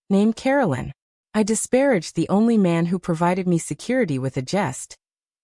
named Carolyn. I disparaged the only man who provided me security with a jest.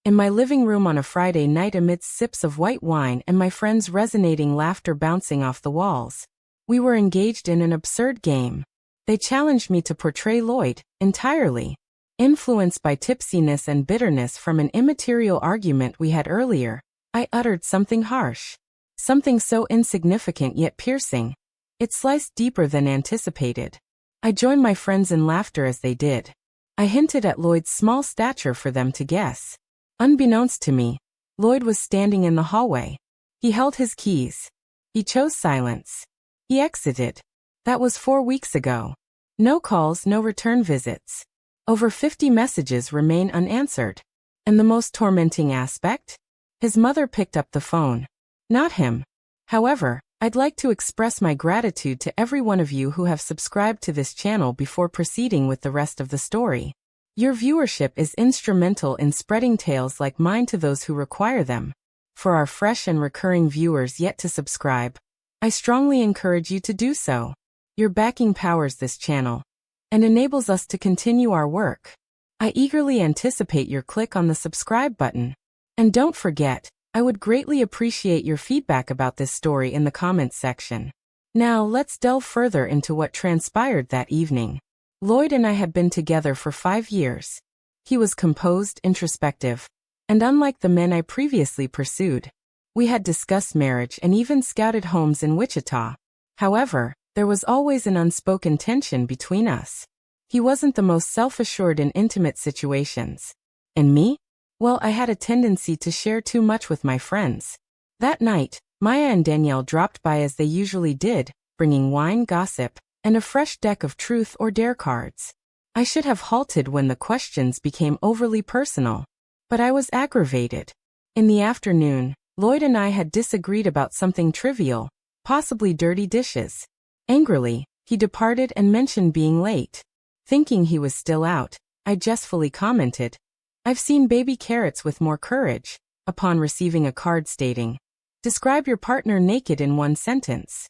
In my living room on a Friday night amidst sips of white wine and my friends' resonating laughter bouncing off the walls, we were engaged in an absurd game. They challenged me to portray Lloyd, entirely influenced by tipsiness and bitterness from an immaterial argument we had earlier. I uttered something harsh. Something so insignificant yet piercing. It sliced deeper than anticipated. I joined my friends in laughter as they did. I hinted at Lloyd's small stature for them to guess. Unbeknownst to me, Lloyd was standing in the hallway. He held his keys. He chose silence. He exited. That was 4 weeks ago. No calls, no return visits. Over 50 messages remain unanswered. And the most tormenting aspect? His mother picked up the phone. Not him. However, I'd like to express my gratitude to every one of you who have subscribed to this channel before proceeding with the rest of the story. Your viewership is instrumental in spreading tales like mine to those who require them. For our fresh and recurring viewers yet to subscribe, I strongly encourage you to do so. Your backing powers this channel and enables us to continue our work. I eagerly anticipate your click on the subscribe button. And don't forget, I would greatly appreciate your feedback about this story in the comments section. Now let's delve further into what transpired that evening. Lloyd and I had been together for 5 years. He was composed, introspective, and unlike the men I previously pursued. We had discussed marriage and even scouted homes in Wichita. However, there was always an unspoken tension between us. He wasn't the most self-assured in intimate situations. And me? Well, I had a tendency to share too much with my friends. That night, Maya and Danielle dropped by as they usually did, bringing wine, gossip, and a fresh deck of truth or dare cards. I should have halted when the questions became overly personal. But I was aggravated. In the afternoon, Lloyd and I had disagreed about something trivial, possibly dirty dishes. Angrily, he departed and mentioned being late. Thinking he was still out, I jestfully commented, "I've seen baby carrots with more courage," upon receiving a card stating, "Describe your partner naked in 1 sentence."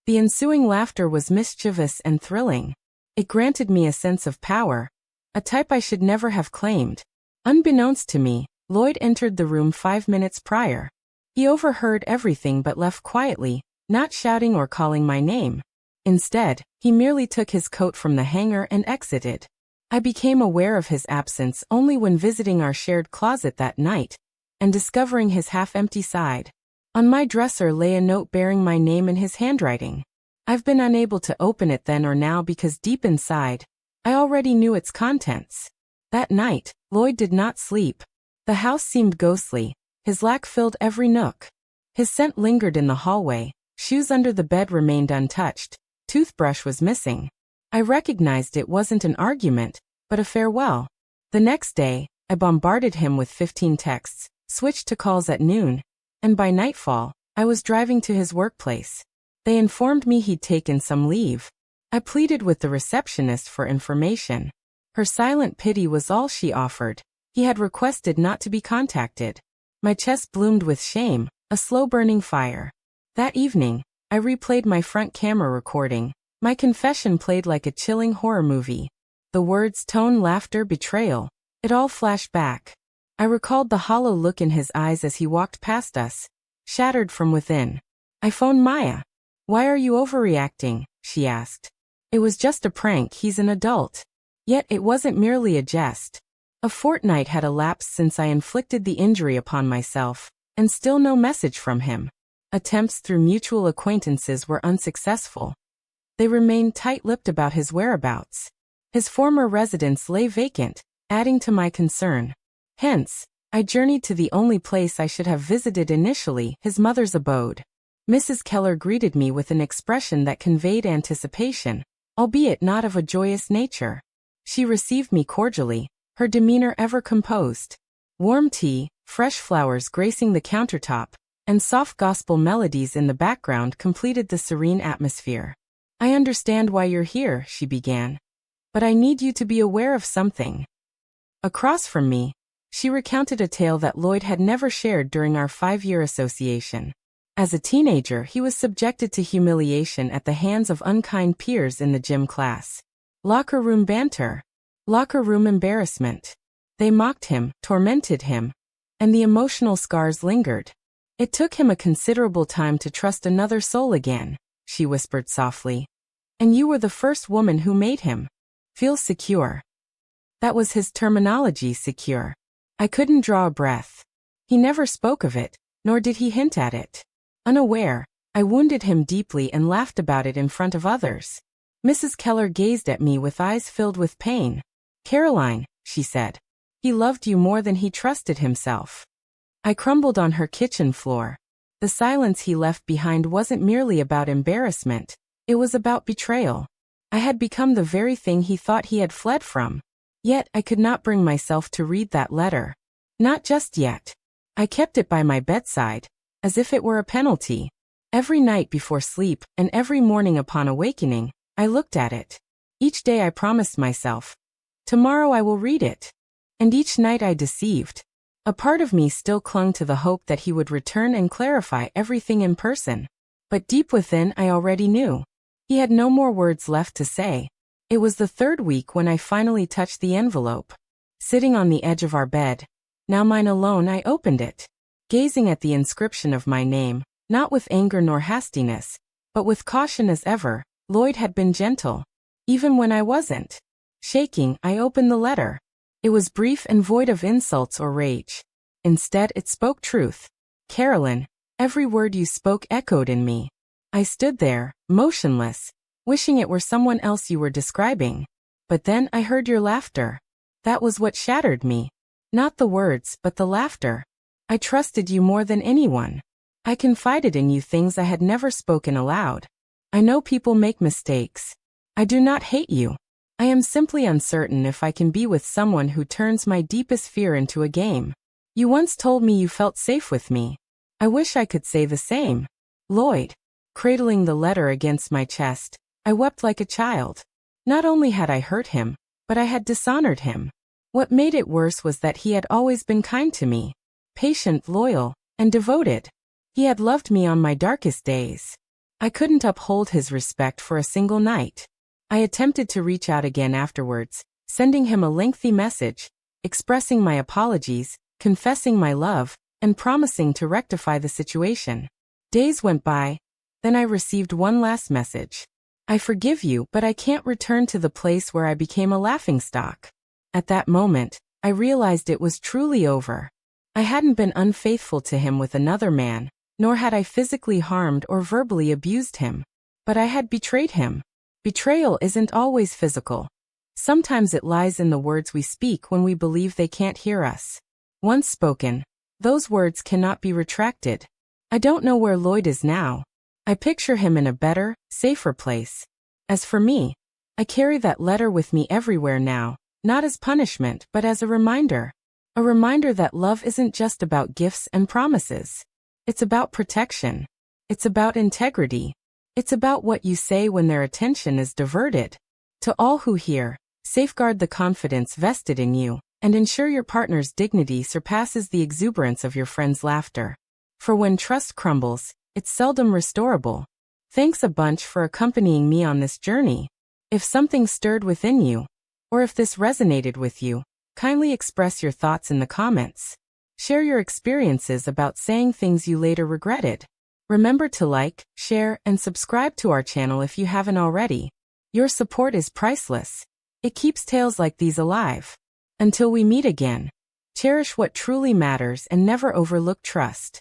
The ensuing laughter was mischievous and thrilling. It granted me a sense of power, a type I should never have claimed. Unbeknownst to me, Lloyd entered the room 5 minutes prior. He overheard everything but left quietly, not shouting or calling my name. Instead, he merely took his coat from the hanger and exited. I became aware of his absence only when visiting our shared closet that night, and discovering his half-empty side. On my dresser lay a note bearing my name in his handwriting. I've been unable to open it then or now because deep inside, I already knew its contents. That night, Lloyd did not sleep. The house seemed ghostly. His lack filled every nook. His scent lingered in the hallway. Shoes under the bed remained untouched. Toothbrush was missing. I recognized it wasn't an argument, but a farewell. The next day, I bombarded him with 15 texts, switched to calls at noon, and by nightfall, I was driving to his workplace. They informed me he'd taken some leave. I pleaded with the receptionist for information. Her silent pity was all she offered. He had requested not to be contacted. My chest bloomed with shame, a slow-burning fire. That evening, I replayed my front camera recording. My confession played like a chilling horror movie. The words, tone, laughter, betrayal. It all flashed back. I recalled the hollow look in his eyes as he walked past us, shattered from within. I phoned Maya. "Why are you overreacting?" she asked. "It was just a prank, he's an adult." Yet it wasn't merely a jest. A fortnight had elapsed since I inflicted the injury upon myself, and still no message from him. Attempts through mutual acquaintances were unsuccessful. They remained tight-lipped about his whereabouts. His former residence lay vacant, adding to my concern. Hence, I journeyed to the only place I should have visited initially, his mother's abode. Mrs. Keller greeted me with an expression that conveyed anticipation, albeit not of a joyous nature. She received me cordially, her demeanor ever composed. Warm tea, fresh flowers gracing the countertop, and soft gospel melodies in the background completed the serene atmosphere. "I understand why you're here," she began. "But I need you to be aware of something." Across from me, she recounted a tale that Lloyd had never shared during our 5-year association. As a teenager, he was subjected to humiliation at the hands of unkind peers in the gym class. Locker room banter. Locker room embarrassment. They mocked him, tormented him, and the emotional scars lingered. It took him a considerable time to trust another soul again, she whispered softly. And you were the first woman who made him feel secure. That was his terminology, secure. I couldn't draw a breath. He never spoke of it, nor did he hint at it. Unaware, I wounded him deeply and laughed about it in front of others. Mrs. Keller gazed at me with eyes filled with pain. Caroline, she said. He loved you more than he trusted himself. I crumbled on her kitchen floor. The silence he left behind wasn't merely about embarrassment, it was about betrayal. I had become the very thing he thought he had fled from. Yet I could not bring myself to read that letter. Not just yet. I kept it by my bedside, as if it were a penalty. Every night before sleep, and every morning upon awakening, I looked at it. Each day I promised myself, tomorrow I will read it. And each night I deceived. A part of me still clung to the hope that he would return and clarify everything in person. But deep within I already knew. He had no more words left to say. It was the third week when I finally touched the envelope. Sitting on the edge of our bed, now mine alone, I opened it. Gazing at the inscription of my name, not with anger nor hastiness, but with caution as ever, Lloyd had been gentle. Even when I wasn't. Shaking, I opened the letter. It was brief and void of insults or rage. Instead, it spoke truth. Carolyn, every word you spoke echoed in me. I stood there, motionless, wishing it were someone else you were describing. But then I heard your laughter. That was what shattered me. Not the words, but the laughter. I trusted you more than anyone. I confided in you things I had never spoken aloud. I know people make mistakes. I do not hate you. I am simply uncertain if I can be with someone who turns my deepest fear into a game. You once told me you felt safe with me. I wish I could say the same. Lloyd. Cradling the letter against my chest, I wept like a child. Not only had I hurt him, but I had dishonored him. What made it worse was that he had always been kind to me. Patient, loyal, and devoted. He had loved me on my darkest days. I couldn't uphold his respect for a single night. I attempted to reach out again afterwards, sending him a lengthy message, expressing my apologies, confessing my love, and promising to rectify the situation. Days went by, then I received one last message. I forgive you, but I can't return to the place where I became a laughingstock. At that moment, I realized it was truly over. I hadn't been unfaithful to him with another man, nor had I physically harmed or verbally abused him. But I had betrayed him. Betrayal isn't always physical. Sometimes it lies in the words we speak when we believe they can't hear us. Once spoken, those words cannot be retracted. I don't know where Lloyd is now. I picture him in a better, safer place. As for me, I carry that letter with me everywhere now, not as punishment but as a reminder. A reminder that love isn't just about gifts and promises. It's about protection. It's about integrity. It's about what you say when their attention is diverted. To all who hear, safeguard the confidence vested in you, and ensure your partner's dignity surpasses the exuberance of your friend's laughter. For when trust crumbles, it's seldom restorable. Thanks a bunch for accompanying me on this journey. If something stirred within you, or if this resonated with you, kindly express your thoughts in the comments. Share your experiences about saying things you later regretted. Remember to like, share, and subscribe to our channel if you haven't already. Your support is priceless. It keeps tales like these alive. Until we meet again, cherish what truly matters and never overlook trust.